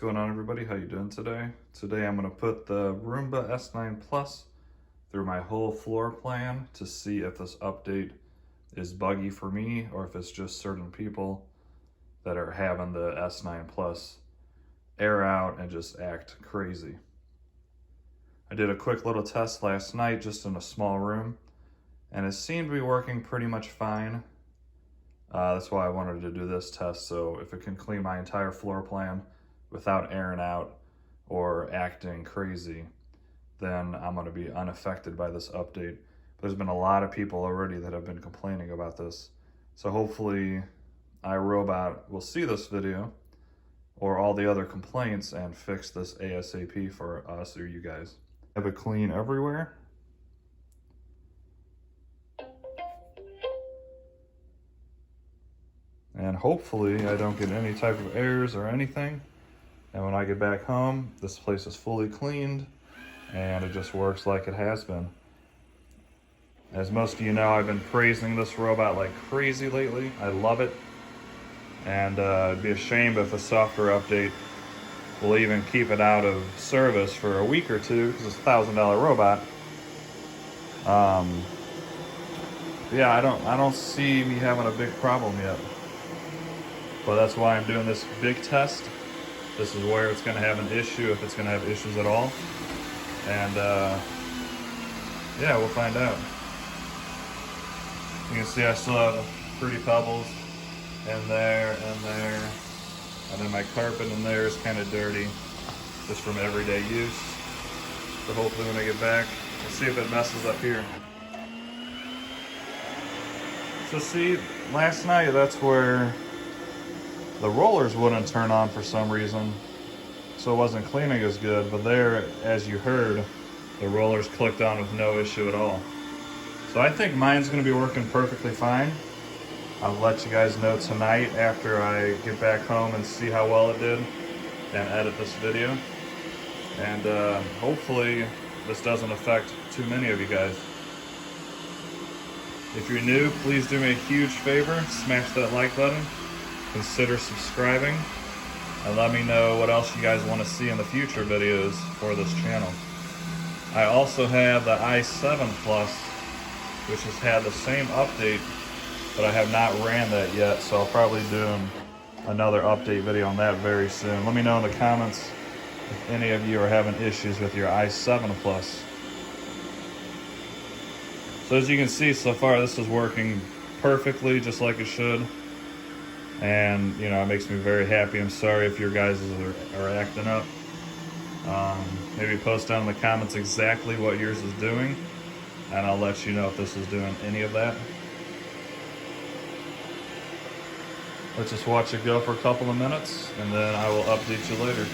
going on, everybody? How you doing today? Today I'm going to put the Roomba S9 Plus through my whole floor plan to see if this update is buggy for me or if it's just certain people that are having the S9 Plus air out and just act crazy. I did a quick little test last night just in a small room and it seemed to be working pretty much fine. That's why I wanted to do this test, so if it can clean my entire floor plan without airing out or acting crazy, then I'm going to be unaffected by this update. There's been a lot of people already that have been complaining about this, so hopefully iRobot will see this video or all the other complaints and fix this ASAP for us or you guys. Have it clean everywhere. And hopefully I don't get any type of errors or anything. And when I get back home, this place is fully cleaned and it just works like it has been. As most of you know, I've been praising this robot like crazy lately. I love it. And it'd be a shame if a software update will even keep it out of service for a week or two because it's a $1,000 robot. Yeah, I don't see me having a big problem yet. But that's why I'm doing this big test. This is where it's going to have an issue, if it's going to have issues at all. And yeah, we'll find out. You can see I still have pretty pebbles in there and there. And then my carpet in there is kind of dirty, just from everyday use. So hopefully when I get back, we'll see if it messes up here. So see, last night that's where the rollers wouldn't turn on for some reason, so it wasn't cleaning as good, but there, as you heard, the rollers clicked on with no issue at all. So I think mine's going to be working perfectly fine. I'll let you guys know tonight after I get back home and see how well it did and edit this video. And hopefully this doesn't affect too many of you guys. If you're new, please do me a huge favor, smash that like button. Consider subscribing and let me know what else you guys want to see in the future videos for this channel. I also have the i7 Plus, which has had the same update, but I have not ran that yet, so I'll probably do another update video on that very soon. Let me know in the comments if any of you are having issues with your i7 Plus. So as you can see so far, this is working perfectly just like it should. And, you know, it makes me very happy. I'm sorry if your guys are acting up. Maybe post down in the comments exactly what yours is doing, and I'll let you know if this is doing any of that. Let's just watch it go for a couple of minutes, and then I will update you later.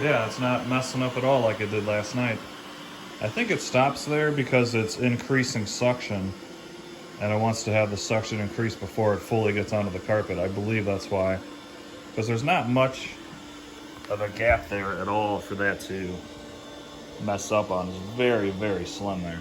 Yeah, it's not messing up at all like it did last night. I think it stops there because it's increasing suction and it wants to have the suction increase before it fully gets onto the carpet. I believe that's why. Because there's not much of a gap there at all for that to mess up on. It's very, very slim there.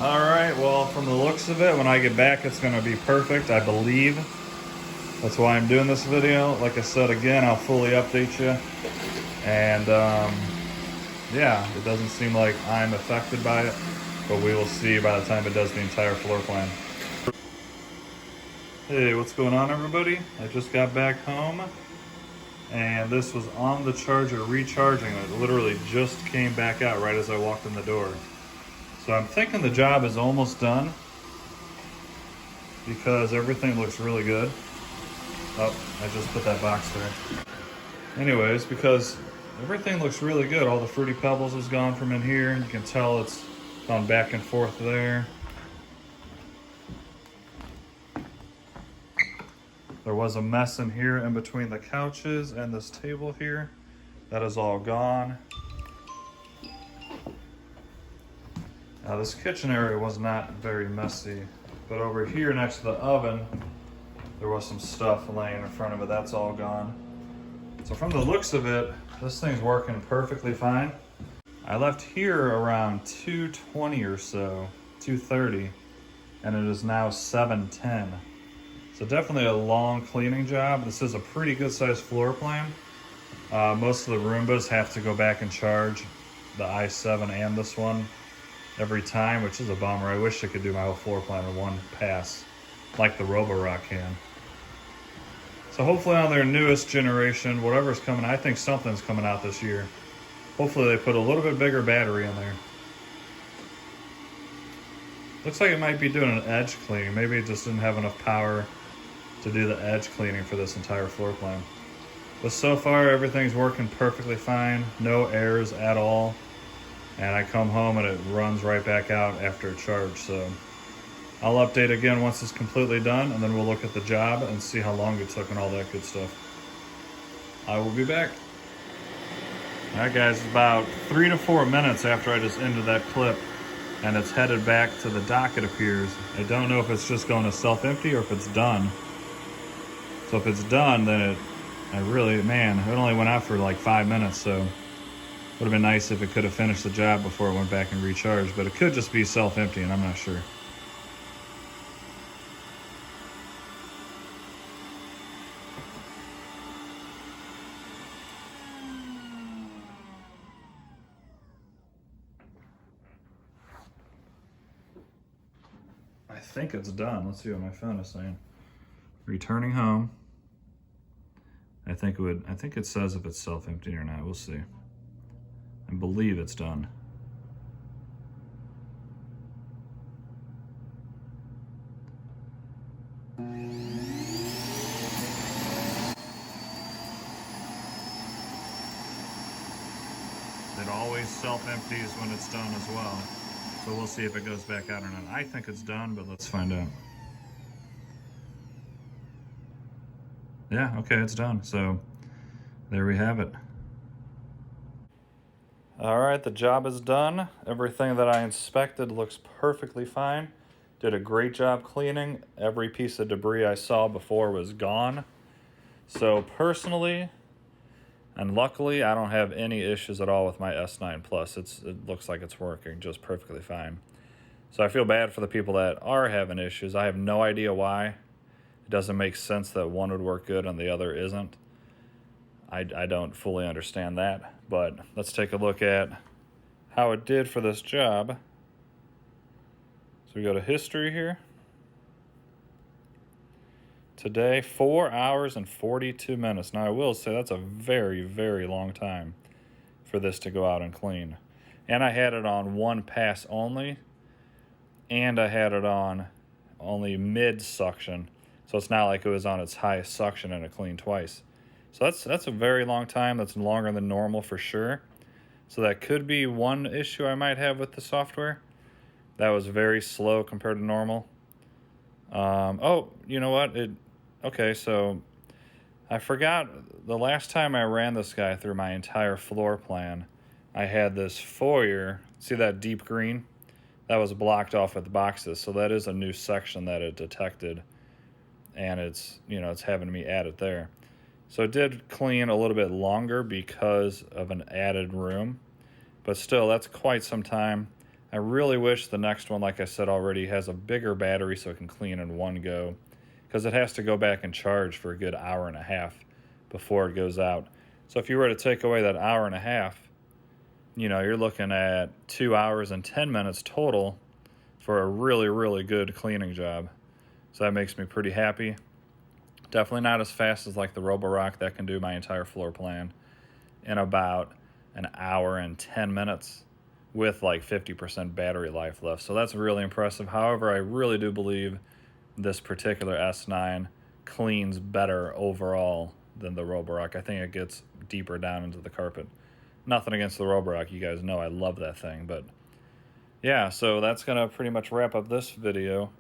Alright, well, from the looks of it, when I get back, it's going to be perfect, I believe. That's why I'm doing this video. Like I said, again, I'll fully update you. And, yeah, it doesn't seem like I'm affected by it, but we will see by the time it does the entire floor plan. Hey, what's going on, everybody? I just got back home and this was on the charger recharging. It literally just came back out right as I walked in the door. So I'm thinking the job is almost done because everything looks really good. Oh, I just put that box there. Anyways, because everything looks really good. All the Fruity Pebbles is gone from in here. You can tell it's gone back and forth there. There was a mess in here in between the couches and this table here. That is all gone. Now this kitchen area was not very messy, but over here next to the oven, there was some stuff laying in front of it. That's all gone. So from the looks of it, this thing's working perfectly fine. I left here around 2:20 or so, 2:30, and it is now 7:10. So definitely a long cleaning job. This is a pretty good sized floor plan. Most of the Roombas have to go back and charge the i7 and this one every time, which is a bummer. I wish I could do my whole floor plan in one pass, like the Roomba can. So hopefully on their newest generation, whatever's coming, I think something's coming out this year. Hopefully they put a little bit bigger battery in there. Looks like it might be doing an edge cleaning. Maybe it just didn't have enough power to do the edge cleaning for this entire floor plan. But so far everything's working perfectly fine, no errors at all. And I come home and it runs right back out after a charge. So I'll update again once it's completely done, and then we'll look at the job and see how long it took and all that good stuff. I will be back. All right guys, it's about 3 to 4 minutes after I just ended that clip, and it's headed back to the dock, it appears. I don't know if it's just going to self-empty or if it's done. So if it's done, then it only went out for like 5 minutes, so it would have been nice if it could have finished the job before it went back and recharged, but it could just be self-emptying, I'm not sure. I think it's done. Let's see what my phone is saying. Returning home. I think it says if it's self-emptying or not. We'll see. I believe it's done. It always self-empties when it's done as well. So we'll see if it goes back out or not. I think it's done, but let's find out. Yeah, okay, it's done. So there we have it. All right, the job is done. Everything that I inspected looks perfectly fine. Did a great job cleaning. Every piece of debris I saw before was gone. So personally, and luckily, I don't have any issues at all with my S9 Plus. It looks like it's working just perfectly fine. So I feel bad for the people that are having issues. I have no idea why. It doesn't make sense that one would work good and the other isn't. I don't fully understand that, but let's take a look at how it did for this job. So we go to history here. Today, 4 hours and 42 minutes. Now I will say that's a very, very long time for this to go out and clean. And I had it on one pass only, and I had it on only mid suction. So it's not like it was on its highest suction and it cleaned twice. So that's a very long time. That's longer than normal for sure. So that could be one issue I might have with the software. That was very slow compared to normal. Oh, you know what? Okay, so I forgot the last time I ran this guy through my entire floor plan, I had this foyer. See that deep green? That was blocked off with boxes. So that is a new section that it detected, and it's having me add it there. So it did clean a little bit longer because of an added room, but still, that's quite some time. I really wish the next one, like I said already, has a bigger battery so it can clean in one go, because it has to go back and charge for a good hour and a half before it goes out. So if you were to take away that hour and a half, you're looking at 2 hours and 10 minutes total for a really, really good cleaning job. So that makes me pretty happy. Definitely not as fast as like the Roborock that can do my entire floor plan in about an hour and 10 minutes with like 50% battery life left. So that's really impressive. However, I really do believe this particular S9 cleans better overall than the Roborock. I think it gets deeper down into the carpet. Nothing against the Roborock. You guys know I love that thing. But yeah, so that's going to pretty much wrap up this video.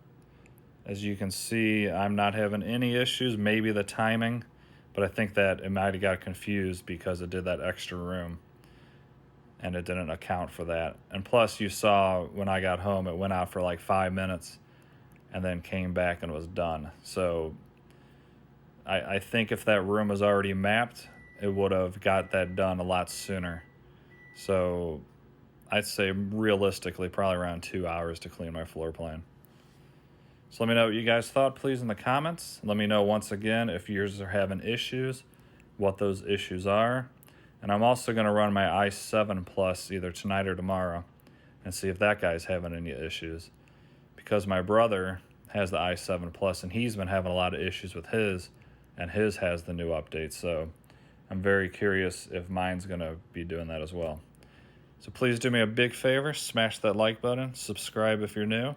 As you can see, I'm not having any issues, maybe the timing, but I think that it might have got confused because it did that extra room and it didn't account for that. And plus you saw when I got home, it went out for like 5 minutes and then came back and was done. So I think if that room was already mapped, it would have got that done a lot sooner. So I'd say realistically probably around 2 hours to clean my floor plan. So let me know what you guys thought, please, in the comments. Let me know once again if yours are having issues, what those issues are. And I'm also going to run my i7 Plus either tonight or tomorrow and see if that guy's having any issues. Because my brother has the i7 Plus and he's been having a lot of issues with his, and his has the new update. So I'm very curious if mine's going to be doing that as well. So please do me a big favor, smash that like button, subscribe if you're new,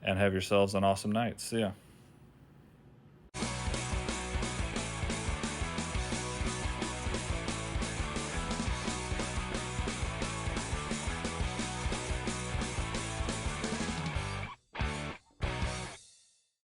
and have yourselves an awesome night. See ya.